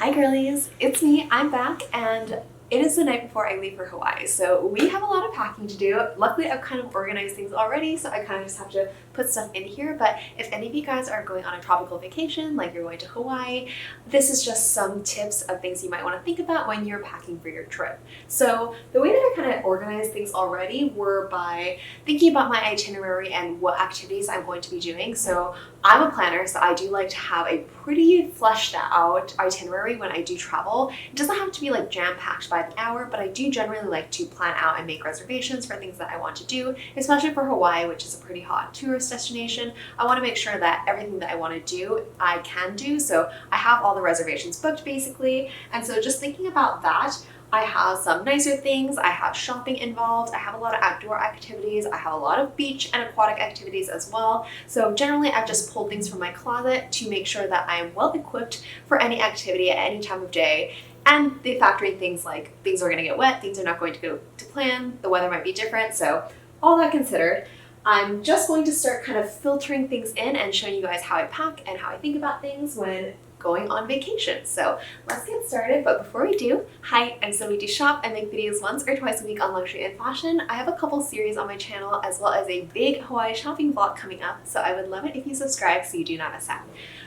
Hi girlies, it's me, I'm back, and it is the night before I leave for Hawaii, so we have a lot of packing to do. Luckily, I've kind of organized things already, so I kind of just have to put stuff in here, but if any of you guys are going on a tropical vacation, like you're going to Hawaii, this is just some tips of things you might want to think about when you're packing for your trip. So the way that I kind of organized things already were by thinking about my itinerary and what activities I'm going to be doing. So I'm a planner, so I do like to have a pretty fleshed out itinerary when I do travel. It doesn't have to be like jam-packed by the hour, but I do generally like to plan out and make reservations for things that I want to do, especially for Hawaii, which is a pretty hot tourist destination. I want to make sure that everything that I want to do, I can do. So I have all the reservations booked basically. And so just thinking about that, I have some nicer things, I have shopping involved, I have a lot of outdoor activities, I have a lot of beach and aquatic activities as well. So generally I've just pulled things from my closet to make sure that I am well equipped for any activity at any time of day. And they factor in things like things are going to get wet, things are not going to go to plan, the weather might be different. So all that considered, I'm just going to start kind of filtering things in and showing you guys how I pack and how I think about things when going on vacation. So let's get started, but before we do, hi, I'm Somidoshoppers. I make videos once or twice a week on luxury and fashion. I have a couple series on my channel as well as a big Hawaii shopping vlog coming up, so I would love it if you subscribe so you do not miss out.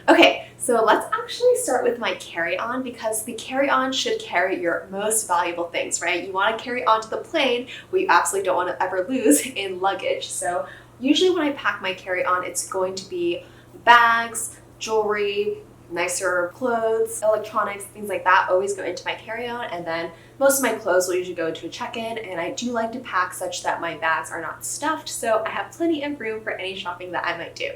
Okay, so let's actually start with my carry-on because the carry-on should carry your most valuable things, right? You want to carry onto the plane where you absolutely don't want to ever lose in luggage. So usually when I pack my carry-on, it's going to be bags, jewelry, nicer clothes, electronics, things like that always go into my carry-on, and then most of my clothes will usually go into a check-in, and I do like to pack such that my bags are not stuffed, so I have plenty of room for any shopping that I might do.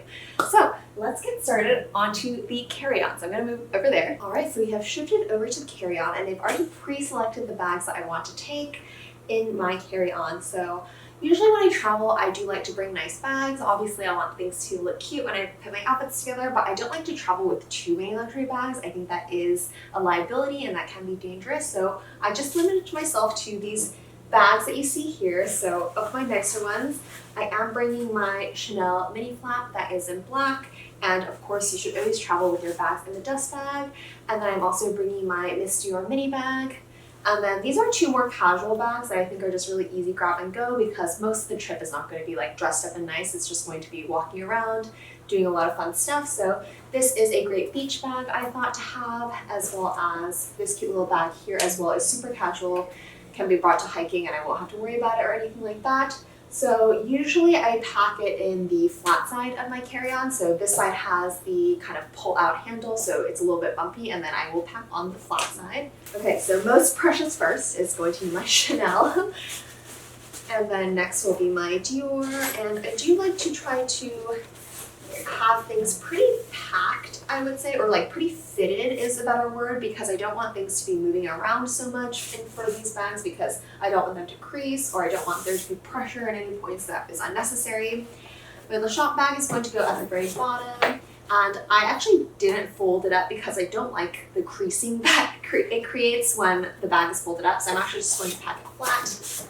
So let's get started onto the carry-on. So I'm going to move over there. All right, so we have shifted over to the carry-on, and they've already pre-selected the bags that I want to take in my carry-on. So usually when I travel, I do like to bring nice bags. Obviously, I want things to look cute when I put my outfits together, but I don't like to travel with too many luxury bags. I think that is a liability and that can be dangerous. So I just limited myself to these bags that you see here. So of my nicer ones, I am bringing my Chanel mini flap that is in black. And of course, you should always travel with your bags in the dust bag. And then I'm also bringing my Miss Dior mini bag. And then these are two more casual bags that I think are just really easy grab and go because most of the trip is not going to be like dressed up and nice. It's just going to be walking around, doing a lot of fun stuff. So this is a great beach bag I thought to have, as well as this cute little bag here as well. Is super casual, can be brought to hiking and I won't have to worry about it or anything like that. So usually I pack it in the flat side of my carry-on. So this side has the kind of pull out handle, so it's a little bit bumpy, and then I will pack on the flat side. Okay, so most precious first is going to be my Chanel. And then next will be my Dior. And I do like to try to have things pretty packed, I would say, or like pretty fitted is a better word, because I don't want things to be moving around so much for these bags because I don't want them to crease, or I don't want there to be pressure at any points that is unnecessary. My little shop bag is going to go at the very bottom, and I actually didn't fold it up because I don't like the creasing that it creates when the bag is folded up, so I'm actually just going to pack it flat.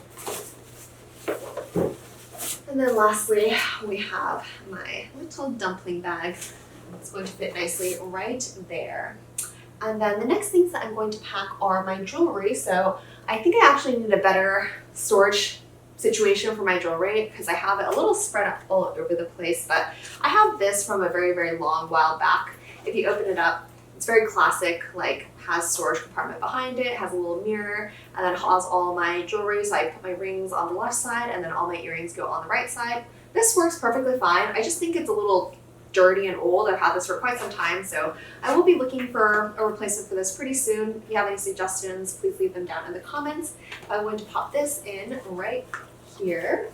And then lastly, we have my little dumpling bag. It's going to fit nicely right there. And then the next things that I'm going to pack are my jewelry. So I think I actually need a better storage situation for my jewelry because I have it a little spread out all over the place. But I have this from a very, very long while back. If you open it up, it's very classic, like has storage compartment behind it, has a little mirror, and then has all my jewelry. So I put my rings on the left side and then all my earrings go on the right side. This works perfectly fine. I just think it's a little dirty and old. I've had this for quite some time, so I will be looking for a replacement for this pretty soon. If you have any suggestions, please leave them down in the comments. I'm going to pop this in right here.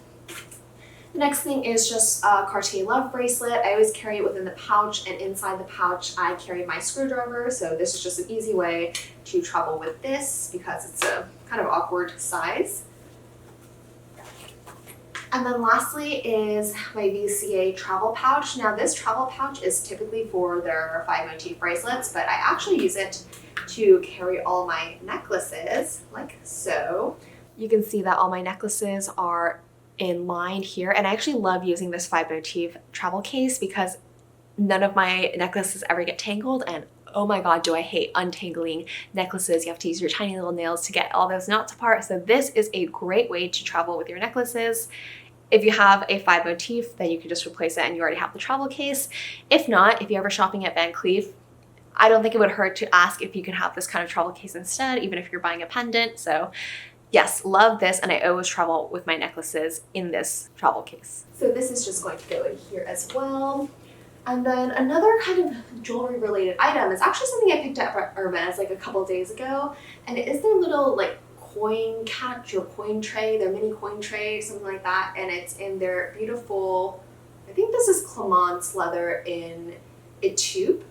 The next thing is just a Cartier Love bracelet. I always carry it within the pouch, and inside the pouch I carry my screwdriver, so this is just an easy way to travel with this because it's a kind of awkward size. And then lastly is my VCA travel pouch. Now this travel pouch is typically for their 5 motif bracelets, but I actually use it to carry all my necklaces, like so. You can see that all my necklaces are in line here, and I actually love using this 5 motif travel case because none of my necklaces ever get tangled, and oh my god, do I hate untangling necklaces. You have to use your tiny little nails to get all those knots apart. So this is a great way to travel with your necklaces. If you have a 5 motif, then you can just replace it and you already have the travel case. If not, if you're ever shopping at Van Cleef, I don't think it would hurt to ask if you can have this kind of travel case instead, even if you're buying a pendant. So yes, love this, and I always travel with my necklaces in this travel case. So this is just going to go in here as well. And then another kind of jewelry related item is actually something I picked up at HERMES like a couple of days ago, and it is their little like coin catch or coin tray, their mini coin tray, something like that, and it's in their beautiful, I think this is Clemence leather in a tube.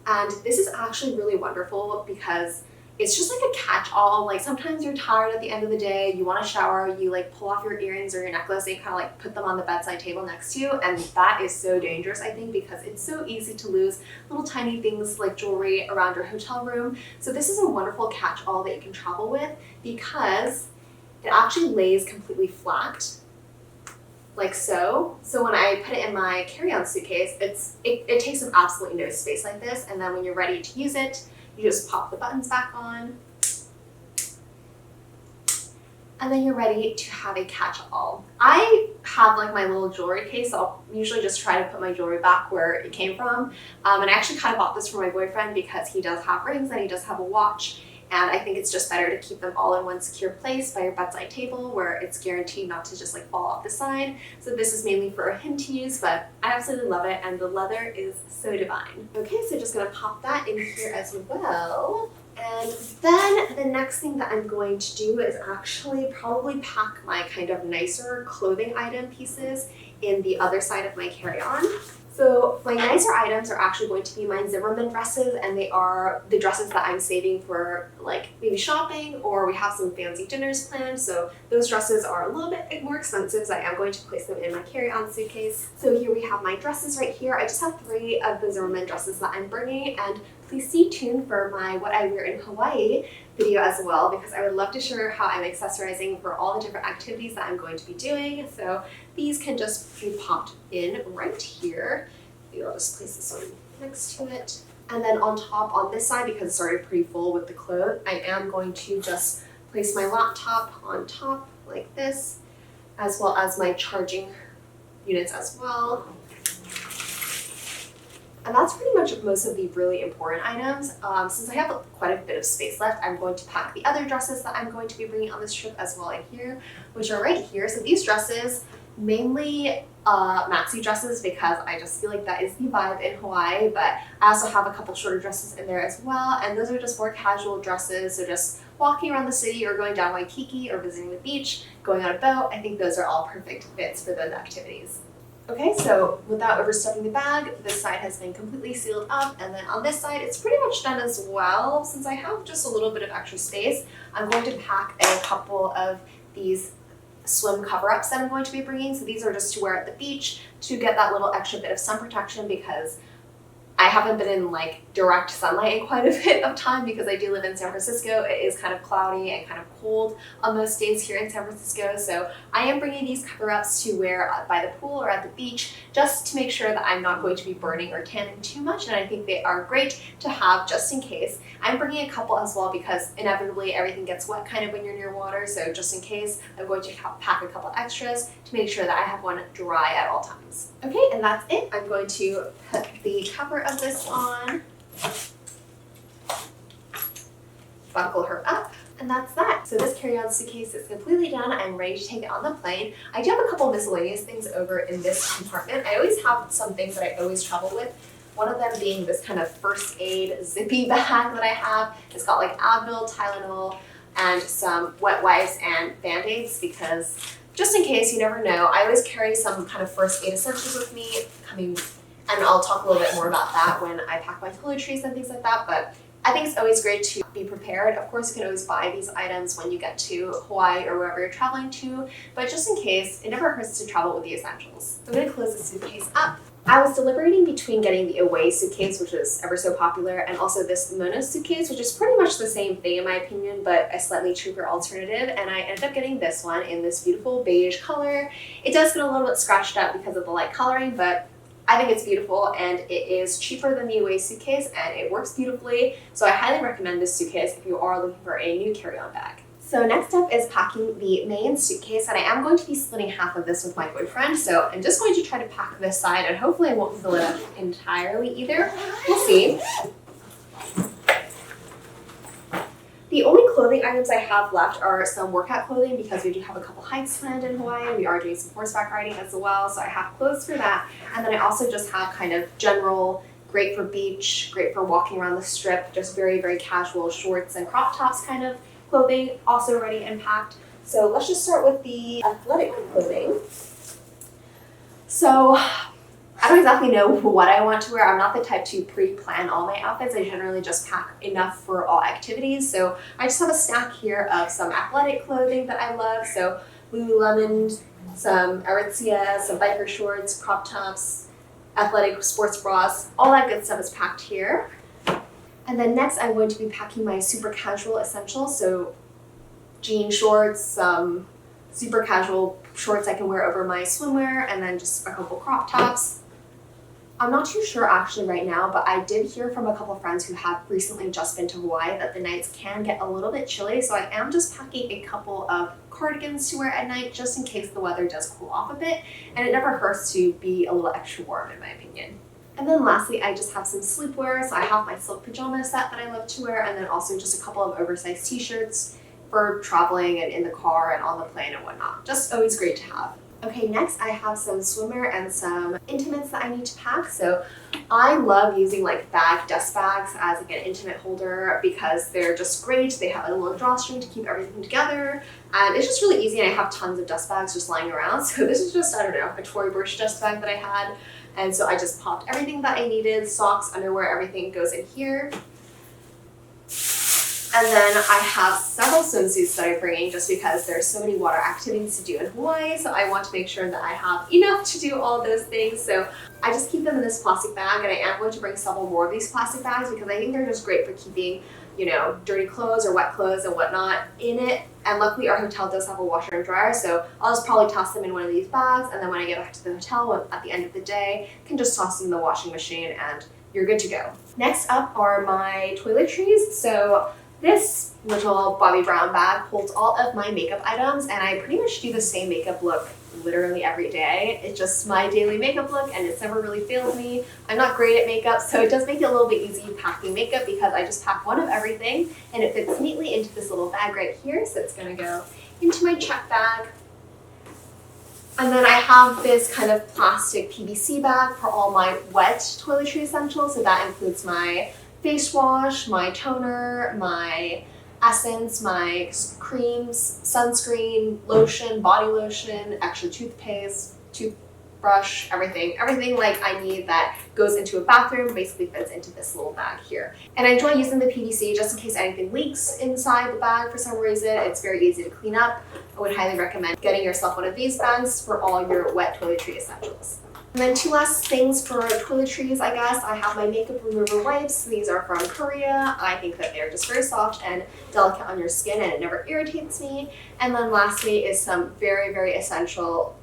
And this is actually really wonderful because it's just like a catch-all. Like sometimes you're tired at the end of the day, you want to shower, you like pull off your earrings or your necklace and you kind of like put them on the bedside table next to you, and that is so dangerous, I think, because it's so easy to lose little tiny things like jewelry around your hotel room. So this is a wonderful catch-all that you can travel with because it actually lays completely flat, like so. So when I put it in my carry-on suitcase, it takes up absolutely no space like this, and then when you're ready to use it, you just pop the buttons back on, and then you're ready to have a catch-all. I have like my little jewelry case, so I'll usually just try to put my jewelry back where it came from. And I actually kind of bought this for my boyfriend because he does have rings and he does have a watch. And I think it's just better to keep them all in one secure place by your bedside table where it's guaranteed not to just like fall off the side. So this is mainly for him to use, but I absolutely love it, and the leather is so divine. Okay, so just gonna pop that in here as well. And then the next thing that I'm going to do is actually probably pack my kind of nicer clothing item pieces in the other side of my carry-on. So my nicer items are actually going to be my Zimmermann dresses, and they are the dresses that I'm saving for like maybe shopping, or we have some fancy dinners planned. So those dresses are a little bit more expensive, so I am going to place them in my carry-on suitcase. So here we have my dresses right here. I just have 3 of the Zimmermann dresses that I'm bringing, and please stay tuned for my what I wear in Hawaii video as well, because I would love to share how I'm accessorizing for all the different activities that I'm going to be doing. So these can just be popped in right here. Maybe I'll just place this one next to it. And then on top on this side, because it's already pretty full with the clothes, I am going to just place my laptop on top like this, as well as my charging units as well. And that's pretty much most of the really important items. Since I have quite a bit of space left, I'm going to pack the other dresses that I'm going to be bringing on this trip as well in here, which are right here. So these dresses, mainly maxi dresses, because I just feel like that is the vibe in Hawaii, but I also have a couple shorter dresses in there as well, and those are just more casual dresses, so just walking around the city or going down Waikiki or visiting the beach, going on a boat. I think those are all perfect fits for those activities. Okay, so without overstuffing the bag, this side has been completely sealed up, and then on this side, it's pretty much done as well. Since I have just a little bit of extra space, I'm going to pack a couple of these swim cover-ups that I'm going to be bringing. So these are just to wear at the beach to get that little extra bit of sun protection, because I haven't been in like direct sunlight in quite a bit of time because I do live in San Francisco. It is kind of cloudy and kind of cold on most days here in San Francisco. So I am bringing these cover-ups to wear by the pool or at the beach, just to make sure that I'm not going to be burning or tanning too much. And I think they are great to have just in case. I'm bringing a couple as well because inevitably everything gets wet kind of when you're near water. So just in case, I'm going to pack a couple extras to make sure that I have one dry at all times. Okay, and that's it. I'm going to put the cover of this on, buckle her up, and that's that. So this carry-on suitcase is completely done. I'm ready to take it on the plane. I do have a couple miscellaneous things over in this compartment. I always have some things that I always travel with. One of them being this kind of first aid zippy bag that I have. It's got like Advil, Tylenol, and some wet wipes and Band-Aids, because just in case, you never know. I always carry some kind of first aid essentials with me and I'll talk a little bit more about that when I pack my toiletries and things like that, but I think it's always great to be prepared. Of course, you can always buy these items when you get to Hawaii or wherever you're traveling to, but just in case, it never hurts to travel with the essentials. So I'm gonna close the suitcase up. I was deliberating between getting the Away suitcase, which is ever so popular, and also this Mono suitcase, which is pretty much the same thing in my opinion, but a slightly cheaper alternative, and I ended up getting this one in this beautiful beige color. It does get a little bit scratched up because of the light coloring, but I think it's beautiful, and it is cheaper than the Away suitcase, and it works beautifully. So I highly recommend this suitcase if you are looking for a new carry-on bag. So next up is packing the main suitcase, and I am going to be splitting half of this with my boyfriend. So I'm just going to try to pack this side, and hopefully I won't fill it up entirely either. We'll see. The only clothing items I have left are some workout clothing because we do have a couple hikes planned in Hawaii. We are doing some horseback riding as well, so I have clothes for that. And then I also just have kind of general, great for beach, great for walking around the strip, just very, very casual shorts and crop tops kind of clothing, also ready and packed. So let's just start with the athletic clothing. So I don't exactly know what I want to wear. I'm not the type to pre-plan all my outfits. I generally just pack enough for all activities. So I just have a stack here of some athletic clothing that I love. So Lululemon, some Aritzia, some biker shorts, crop tops, athletic sports bras, all that good stuff is packed here. And then next I'm going to be packing my super casual essentials. So jean shorts, some super casual shorts I can wear over my swimwear, and then just a couple crop tops. I'm not too sure actually right now, but I did hear from a couple of friends who have recently just been to Hawaii that the nights can get a little bit chilly, so I am just packing a couple of cardigans to wear at night just in case the weather does cool off a bit, and it never hurts to be a little extra warm in my opinion. And then lastly, I just have some sleepwear, so I have my silk pajama set that I love to wear, and then also just a couple of oversized t-shirts for traveling and in the car and on the plane and whatnot. Just always great to have. Okay, next I have some swimwear and some intimates that I need to pack. So I love using like dust bags as like an intimate holder because they're just great. They have a little drawstring to keep everything together, and it's just really easy, and I have tons of dust bags just lying around. So this is just, I don't know, a Tory Burch dust bag that I had, and so I just popped everything that I needed, socks, underwear, everything goes in here. And then I have several swimsuits that I'm bringing just because there's so many water activities to do in Hawaii, so I want to make sure that I have enough to do all those things. So I just keep them in this plastic bag, and I am going to bring several more of these plastic bags because I think they're just great for keeping, you know, dirty clothes or wet clothes and whatnot in it. And luckily our hotel does have a washer and dryer, so I'll just probably toss them in one of these bags, and then when I get back to the hotel at the end of the day, I can just toss them in the washing machine and you're good to go. Next up are my toiletries. So this little Bobbi Brown bag holds all of my makeup items, and I pretty much do the same makeup look literally every day. It's just my daily makeup look, and it's never really failed me. I'm not great at makeup, so it does make it a little bit easy packing makeup because I just pack one of everything, and it fits neatly into this little bag right here, so it's gonna go into my check bag. And then I have this kind of plastic PVC bag for all my wet toiletry essentials, so that includes my face wash, my toner, my essence, my creams, sunscreen, lotion, body lotion, extra toothpaste, toothbrush, everything like I need that goes into a bathroom basically fits into this little bag here. And I enjoy using the PVC just in case anything leaks inside the bag for some reason. It's very easy to clean up. I would highly recommend getting yourself one of these bags for all your wet toiletry essentials. And then two last things for toiletries, I guess. I have my makeup remover wipes. These are from Korea. I think that they're just very soft and delicate on your skin, and it never irritates me. And then lastly is some very, very essential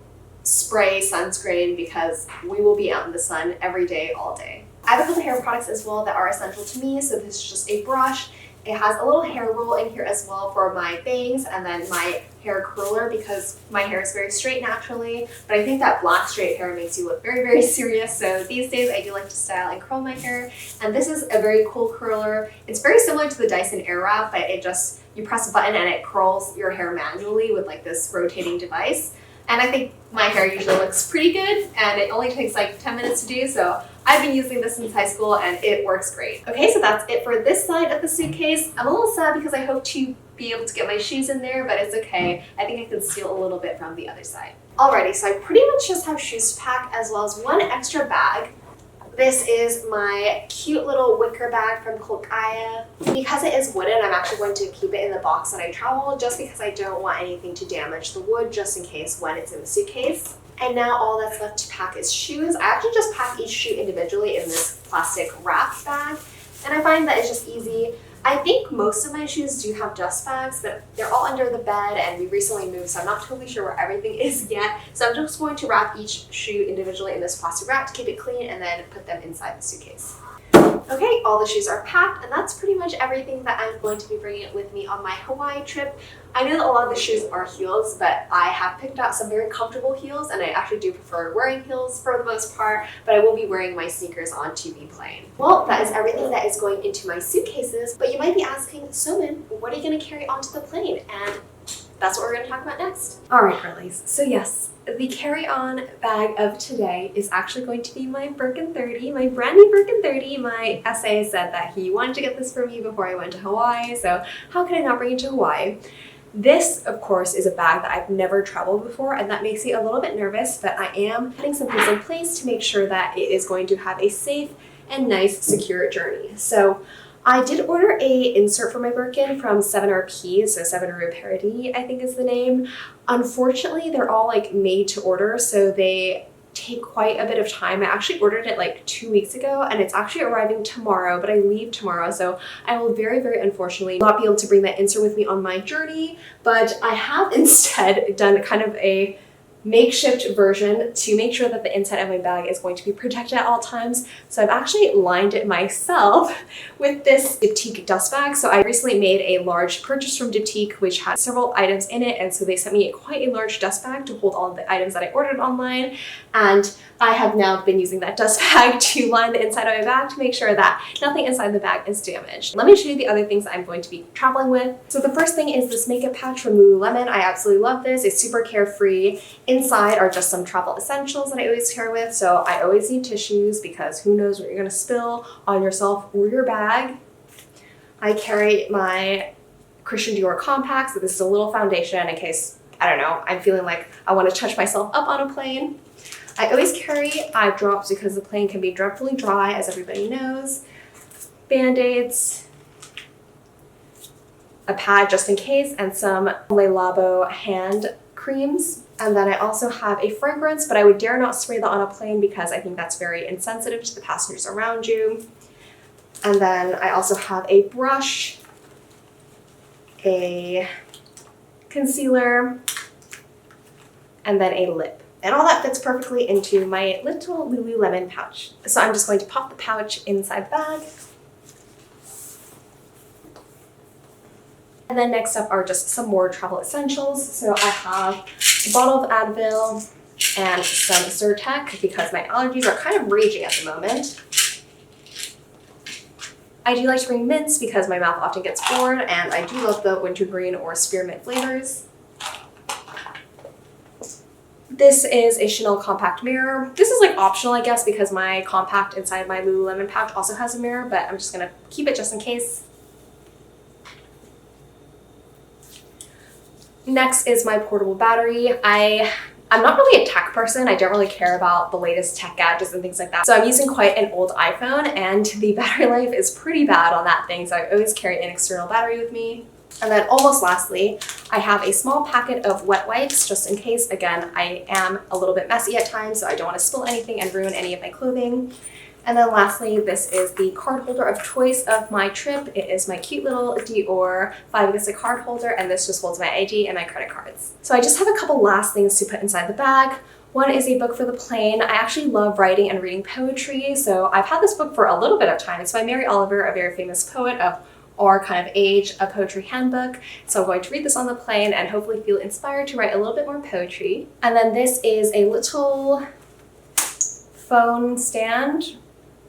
spray sunscreen because we will be out in the sun every day, all day. I have a couple hair products as well that are essential to me. So this is just a brush. It has a little hair roll in here as well for my bangs, and then my hair curler because my hair is very straight naturally, but I think that black straight hair makes you look very, very serious. So these days I do like to style and curl my hair, and this is a very cool curler. It's very similar to the Dyson Airwrap, but it just, you press a button and it curls your hair manually with like this rotating device. And I think my hair usually looks pretty good, and it only takes like 10 minutes to do, so I've been using this since high school and it works great. Okay, so that's it for this side of the suitcase. I'm a little sad because I hope to be able to get my shoes in there, but it's okay. I think I can steal a little bit from the other side. Alrighty, so I pretty much just have shoes to pack as well as one extra bag. This is my cute little wicker bag from Kolkaya. Because it is wooden, I'm actually going to keep it in the box when I travel just because I don't want anything to damage the wood just in case when it's in the suitcase. And now all that's left to pack is shoes. I actually just pack each shoe individually in this plastic wrap bag, and I find that it's just easy. I think most of my shoes do have dust bags, but they're all under the bed and we recently moved, so I'm not totally sure where everything is yet. So I'm just going to wrap each shoe individually in this plastic wrap to keep it clean and then put them inside the suitcase. Okay, all the shoes are packed, and that's pretty much everything that I'm going to be bringing with me on my Hawaii trip. I know that a lot of the shoes are heels, but I have picked out some very comfortable heels, and I actually do prefer wearing heels for the most part, but I will be wearing my sneakers on to the plane. Well, that is everything that is going into my suitcases, but you might be asking, so Min, what are you going to carry onto the plane? And that's what we're going to talk about next. All right, girlies. So yes, the carry-on bag of today is actually going to be my Birkin 30, my brand new Birkin 30. My SA said that he wanted to get this for me before I went to Hawaii, so how could I not bring it to Hawaii? This, of course, is a bag that I've never traveled before, and that makes me a little bit nervous, but I am putting some things in place to make sure that it is going to have a safe and nice, secure journey. So I did order a insert for my Birkin from 7RP, so 7 Rue Paradis, I think is the name. Unfortunately, they're all like made to order, so they take quite a bit of time. I actually ordered it like 2 weeks ago, and it's actually arriving tomorrow, but I leave tomorrow, so I will very, very unfortunately not be able to bring that insert with me on my journey, but I have instead done kind of a makeshift version to make sure that the inside of my bag is going to be protected at all times. So I've actually lined it myself with this Diptyque dust bag. So I recently made a large purchase from Diptyque, which had several items in it, and so they sent me quite a large dust bag to hold all of the items that I ordered online, and I have now been using that dust bag to line the inside of my bag to make sure that nothing inside the bag is damaged. Let me show you the other things that I'm going to be traveling with. So the first thing is this makeup pouch from Lululemon. I absolutely love this. It's super carefree. Inside are just some travel essentials that I always carry with. So I always need tissues because who knows what you're gonna spill on yourself or your bag. I carry my Christian Dior compacts. So this is a little foundation in case, I don't know, I'm feeling like I want to touch myself up on a plane. I always carry eye drops because the plane can be dreadfully dry, as everybody knows. Band-aids, a pad just in case, and some Le Labo hand creams. And then I also have a fragrance, but I would dare not spray that on a plane because I think that's very insensitive to the passengers around you. And then I also have a brush, a concealer, and then a lip. And all that fits perfectly into my little Lululemon pouch. So I'm just going to pop the pouch inside the bag. And then next up are just some more travel essentials. So I have a bottle of Advil and some Zyrtec because my allergies are kind of raging at the moment. I do like to bring mints because my mouth often gets bored, and I do love the wintergreen or spearmint flavors. This is a Chanel compact mirror. This is like optional, I guess, because my compact inside my Lululemon pouch also has a mirror, but I'm just gonna keep it just in case. Next is my portable battery. I'm not really a tech person. I don't really care about the latest tech gadgets and things like that. So I'm using quite an old iPhone, and the battery life is pretty bad on that thing, so I always carry an external battery with me. And then almost lastly, I have a small packet of wet wipes just in case. Again, I am a little bit messy at times, so I don't want to spill anything and ruin any of my clothing. And then lastly, this is the card holder of choice of my trip. It is my cute little Dior 5 card holder, and this just holds my ID and my credit cards. So I just have a couple last things to put inside the bag. One is a book for the plane. I actually love writing and reading poetry, so I've had this book for a little bit of time. It's by Mary Oliver, a very famous poet of our kind of age, a poetry handbook. So I'm going to read this on the plane and hopefully feel inspired to write a little bit more poetry. And then this is a little phone stand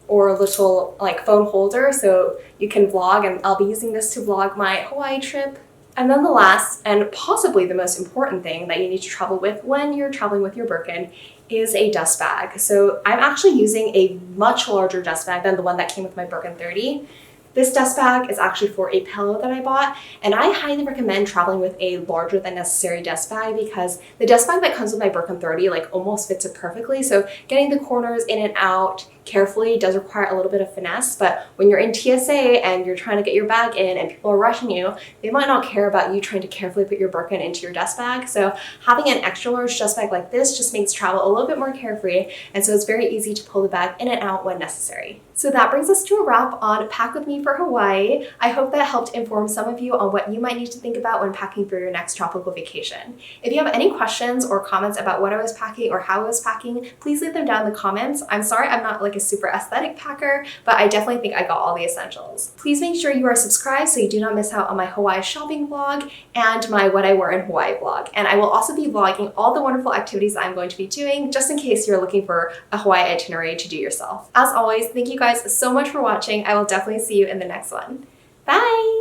or a little like phone holder, so you can vlog, and I'll be using this to vlog my Hawaii trip. And then the last and possibly the most important thing that you need to travel with when you're traveling with your Birkin is a dust bag. So I'm actually using a much larger dust bag than the one that came with my Birkin 30. This dust bag is actually for a pillow that I bought, and I highly recommend traveling with a larger than necessary dust bag because the dust bag that comes with my Birkin 30 like almost fits it perfectly. So getting the corners in and out carefully does require a little bit of finesse, but when you're in TSA and you're trying to get your bag in and people are rushing you, they might not care about you trying to carefully put your Birkin into your dust bag. So having an extra large dust bag like this just makes travel a little bit more carefree, and so it's very easy to pull the bag in and out when necessary. So that brings us to a wrap on Pack With Me for Hawaii. I hope that helped inform some of you on what you might need to think about when packing for your next tropical vacation. If you have any questions or comments about what I was packing or how I was packing, please leave them down in the comments. I'm sorry I'm not like a super aesthetic packer, but I definitely think I got all the essentials. Please make sure you are subscribed so you do not miss out on my Hawaii shopping vlog and my What I Wore in Hawaii vlog. And I will also be vlogging all the wonderful activities I'm going to be doing, just in case you're looking for a Hawaii itinerary to do yourself. As always, thank you guys so much for watching. I will definitely see you in the next one. Bye!